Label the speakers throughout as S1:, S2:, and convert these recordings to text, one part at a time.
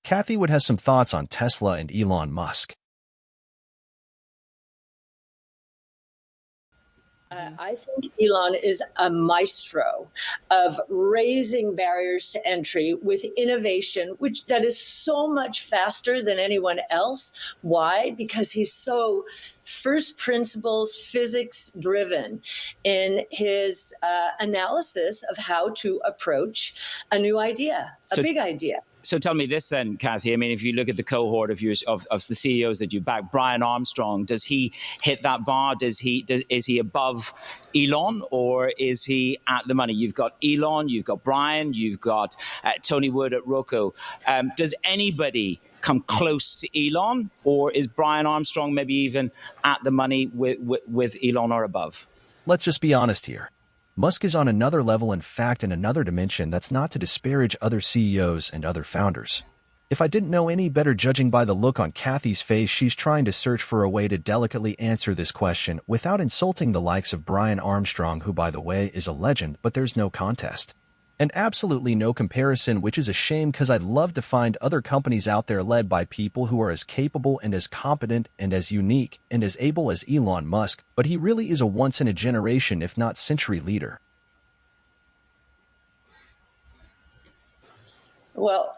S1: Kathy would have some thoughts on Tesla and Elon Musk.
S2: I think Elon is a maestro of raising barriers to entry with innovation, that is so much faster than anyone else. Why? Because he's so first principles, physics driven in his analysis of how to approach a new idea, a big idea.
S3: So tell me this then, Kathy. I mean, if you look at the cohort of the CEOs that you back, Brian Armstrong, does he hit that bar? Is he above Elon, or is he at the money? You've got Elon, you've got Brian, you've got Tony Wood at Roku. Does anybody come close to Elon, or is Brian Armstrong maybe even at the money with Elon or above?
S1: Let's just be honest here. Musk is on another level, in fact, in another dimension. That's not to disparage other CEOs and other founders. If I didn't know any better, judging by the look on Kathy's face, she's trying to search for a way to delicately answer this question without insulting the likes of Brian Armstrong, who, by the way, is a legend, but there's no contest. And absolutely no comparison, which is a shame, because I'd love to find other companies out there led by people who are as capable and as competent and as unique and as able as Elon Musk, but he really is a once-in-a-generation, if not century, leader.
S2: Well,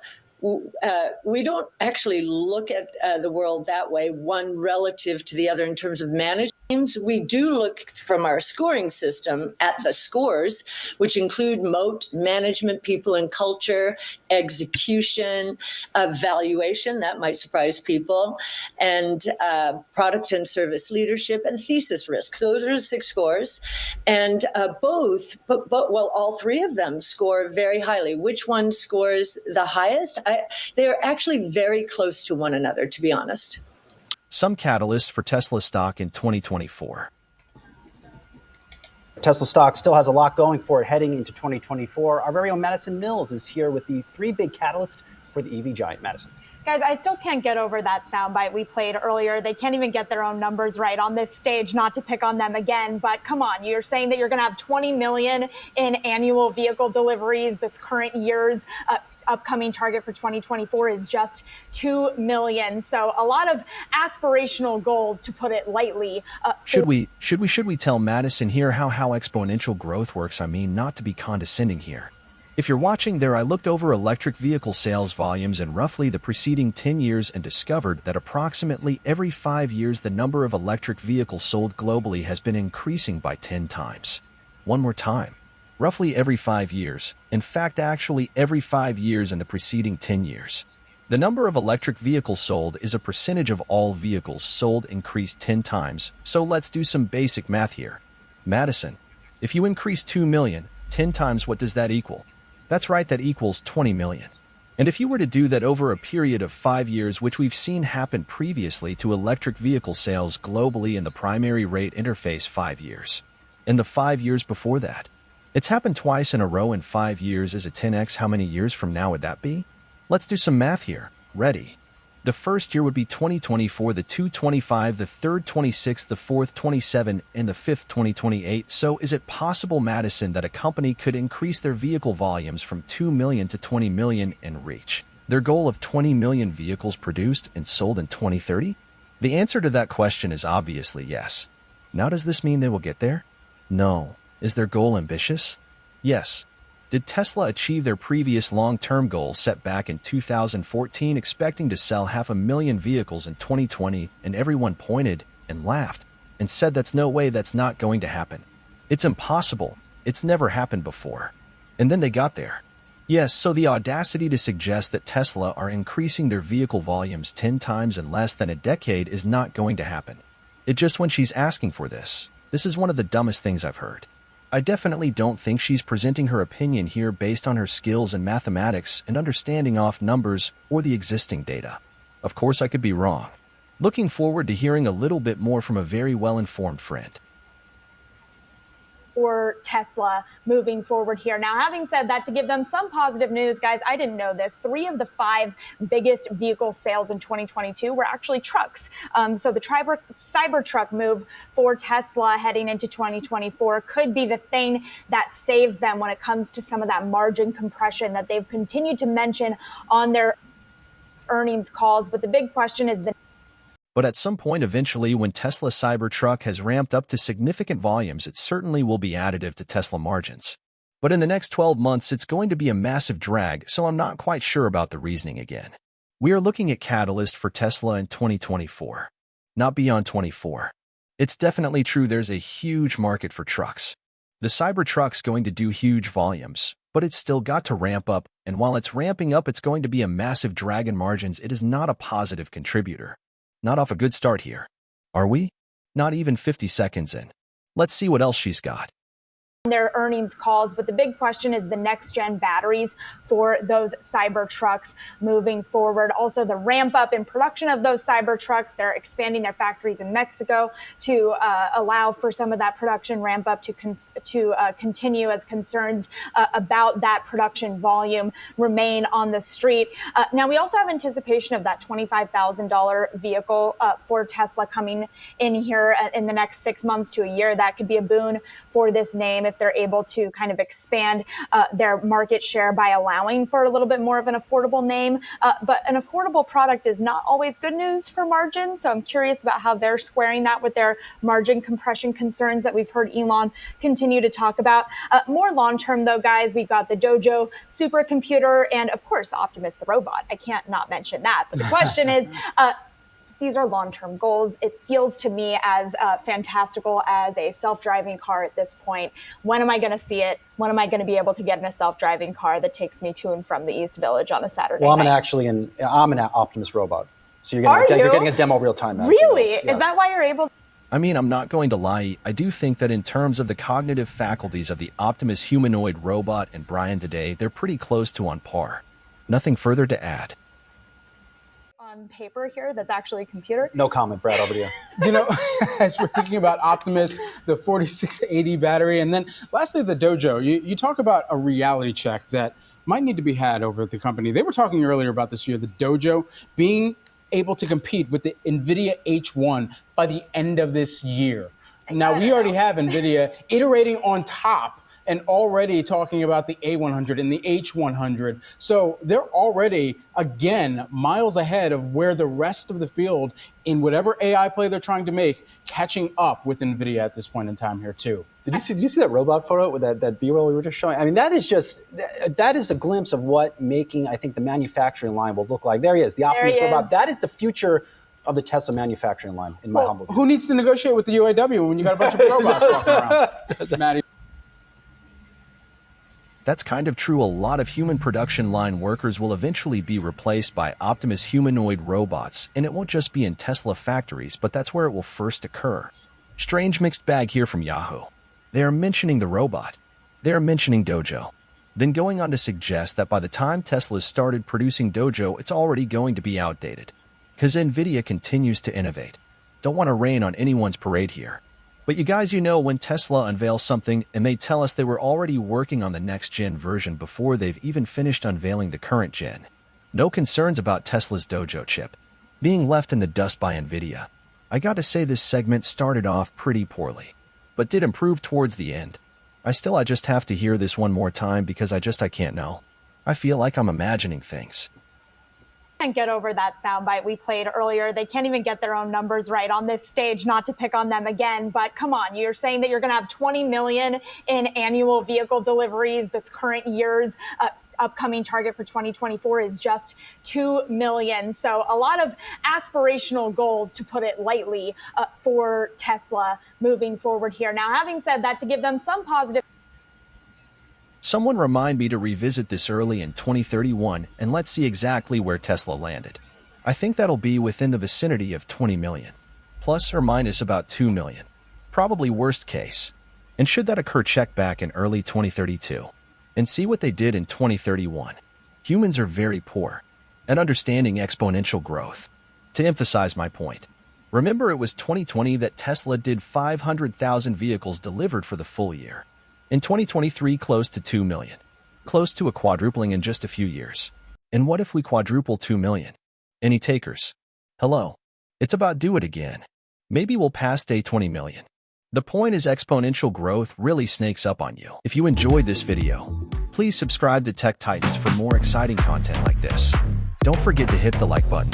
S2: we don't actually look at the world that way, one relative to the other in terms of management. We do look from our scoring system at the scores, which include moat, management, people and culture, execution, valuation, that might surprise people, and product and service leadership, and thesis risk. Those are the 6 scores. And all 3 of them score very highly. Which one scores the highest? They're actually very close to one another, to be honest.
S1: Some catalysts for Tesla stock in 2024.
S4: Tesla stock still has a lot going for it heading into 2024. Our very own Madison Mills is here with the 3 big catalysts for the EV giant. Madison.
S5: Guys, I still can't get over that soundbite we played earlier. They can't even get their own numbers right on this stage, not to pick on them again. But come on, you're saying that you're going to have 20 million in annual vehicle deliveries. This current year's upcoming target for 2024 is just 2 million. So a lot of aspirational goals, to put it lightly.
S1: Should we tell Madison here how exponential growth works? I mean, not to be condescending here. If you're watching there, I looked over electric vehicle sales volumes in roughly the preceding 10 years and discovered that approximately every 5 years the number of electric vehicles sold globally has been increasing by 10 times. One more time. Roughly every 5 years. In fact, actually every 5 years in the preceding 10 years. The number of electric vehicles sold is a percentage of all vehicles sold increased 10 times. So let's do some basic math here. Madison, if you increase 2 million, 10 times, what does that equal? That's right, that equals 20 million. And if you were to do that over a period of 5 years, which we've seen happen previously to electric vehicle sales globally in the primary rate interface 5 years. In the 5 years before that, it's happened twice in a row in 5 years. Is it 10x? How many years from now would that be? Let's do some math here. Ready? The first year would be 2024, the 225, the third 26, the fourth 27, and the fifth 2028. So is it possible, Madison, that a company could increase their vehicle volumes from 2 million to 20 million and reach their goal of 20 million vehicles produced and sold in 2030? The answer to that question is obviously yes. Now, does this mean they will get there? No. Is their goal ambitious? Yes. Did Tesla achieve their previous long-term goal set back in 2014, expecting to sell 500,000 vehicles in 2020, and everyone pointed and laughed and said that's no way, that's not going to happen. It's impossible. It's never happened before. And then they got there. Yes, so the audacity to suggest that Tesla are increasing their vehicle volumes 10 times in less than a decade is not going to happen. It just, when she's asking for this is one of the dumbest things I've heard. I definitely don't think she's presenting her opinion here based on her skills in mathematics and understanding off numbers or the existing data. Of course, I could be wrong. Looking forward to hearing a little bit more from a very well-informed friend.
S5: Or Tesla moving forward here. Now, having said that, to give them some positive news, guys, I didn't know this. 3 of the 5 biggest vehicle sales in 2022 were actually trucks. So the Cybertruck move for Tesla heading into 2024 could be the thing that saves them when it comes to some of that margin compression that they've continued to mention on their earnings calls, but the big question is
S1: But at some point eventually, when Tesla Cybertruck has ramped up to significant volumes, it certainly will be additive to Tesla margins. But in the next 12 months, it's going to be a massive drag, so I'm not quite sure about the reasoning again. We are looking at catalyst for Tesla in 2024, not beyond 24. It's definitely true there's a huge market for trucks. The Cybertruck's going to do huge volumes, but it's still got to ramp up, and while it's ramping up, it's going to be a massive drag in margins. It is not a positive contributor. Not off a good start here. Are we? Not even 50 seconds in. Let's see what else she's got.
S5: Their earnings calls, but the big question is the next-gen batteries for those Cybertrucks moving forward. Also, the ramp-up in production of those Cybertrucks. They're expanding their factories in Mexico to allow for some of that production ramp-up to continue as concerns about that production volume remain on the street. Now, we also have anticipation of that $25,000 vehicle for Tesla coming in here in the next 6 months to a year. That could be a boon for this name if they're able to kind of expand their market share by allowing for a little bit more of an affordable name. But an affordable product is not always good news for margins. So I'm curious about how they're squaring that with their margin compression concerns that we've heard Elon continue to talk about. More long-term, though, guys, we've got the Dojo supercomputer and, of course, Optimus the robot. I can't not mention that. But the question is, these are long-term goals. It feels to me as fantastical as a self-driving car at this point. When am I going to see it? When am I going to be able to get in a self-driving car that takes me to and from the East Village on a Saturday night?
S4: I'm an Optimus robot. So you're getting a demo real time.
S5: Really?
S4: Yes.
S5: Is that why you're able?
S1: I mean, I'm not going to lie. I do think that in terms of the cognitive faculties of the Optimus humanoid robot and Brian today, they're pretty close to on par. Nothing further to add.
S5: On paper here, that's actually a computer.
S4: No comment, Brad, over to you.
S6: You know, as we're thinking about Optimus, the 4680 battery, and then lastly, the Dojo, you talk about a reality check that might need to be had over at the company. They were talking earlier about this year, the Dojo being able to compete with the NVIDIA H1 by the end of this year. Now, we already have NVIDIA iterating on top and already talking about the A100 and the H100. So they're already, again, miles ahead of where the rest of the field, in whatever AI play they're trying to make, catching up with NVIDIA at this point in time here, too.
S4: Did you see that robot photo with that B-roll we were just showing? I mean, that is a glimpse of what making, I think, the manufacturing line will look like. There he is, the Optimus robot. That is the future of the Tesla manufacturing line, in my humble view.
S6: Who needs to negotiate with the UAW when you got a bunch of robots walking around? Maddie.
S1: That's kind of true. A lot of human production line workers will eventually be replaced by Optimus humanoid robots, and it won't just be in Tesla factories, but that's where it will first occur. Strange mixed bag here from Yahoo. They are mentioning the robot. They are mentioning Dojo. Then going on to suggest that by the time Tesla started producing Dojo, it's already going to be outdated. Because NVIDIA continues to innovate. Don't want to rain on anyone's parade here. But you guys, when Tesla unveils something and they tell us they were already working on the next-gen version before they've even finished unveiling the current gen. No concerns about Tesla's Dojo chip being left in the dust by NVIDIA. I gotta say this segment started off pretty poorly, but did improve towards the end. I just have to hear this one more time because I can't know. I feel like I'm imagining things.
S5: Can't get over that soundbite we played earlier. They can't even get their own numbers right on this stage, not to pick on them again. But come on, you're saying that you're going to have 20 million in annual vehicle deliveries. This current year's upcoming target for 2024 is just 2 million. So a lot of aspirational goals, to put it lightly, for Tesla moving forward here. Now, having said that, to give them some positive.
S1: Someone remind me to revisit this early in 2031, and let's see exactly where Tesla landed. I think that'll be within the vicinity of 20 million, plus or minus about 2 million. Probably worst case. And should that occur, check back in early 2032 and see what they did in 2031. Humans are very poor at understanding exponential growth. To emphasize my point, remember it was 2020 that Tesla did 500,000 vehicles delivered for the full year. In 2023, close to 2 million. Close to a quadrupling in just a few years. And what if we quadruple 2 million? Any takers? Hello? It's about do it again. Maybe we'll pass day 20 million. The point is exponential growth really snakes up on you. If you enjoyed this video, please subscribe to Tech Titans for more exciting content like this. Don't forget to hit the like button.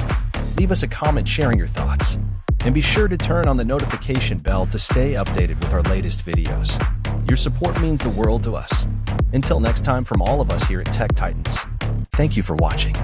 S1: Leave us a comment sharing your thoughts. And be sure to turn on the notification bell to stay updated with our latest videos. Your support means the world to us. Until next time, from all of us here at Tech Titans, thank you for watching.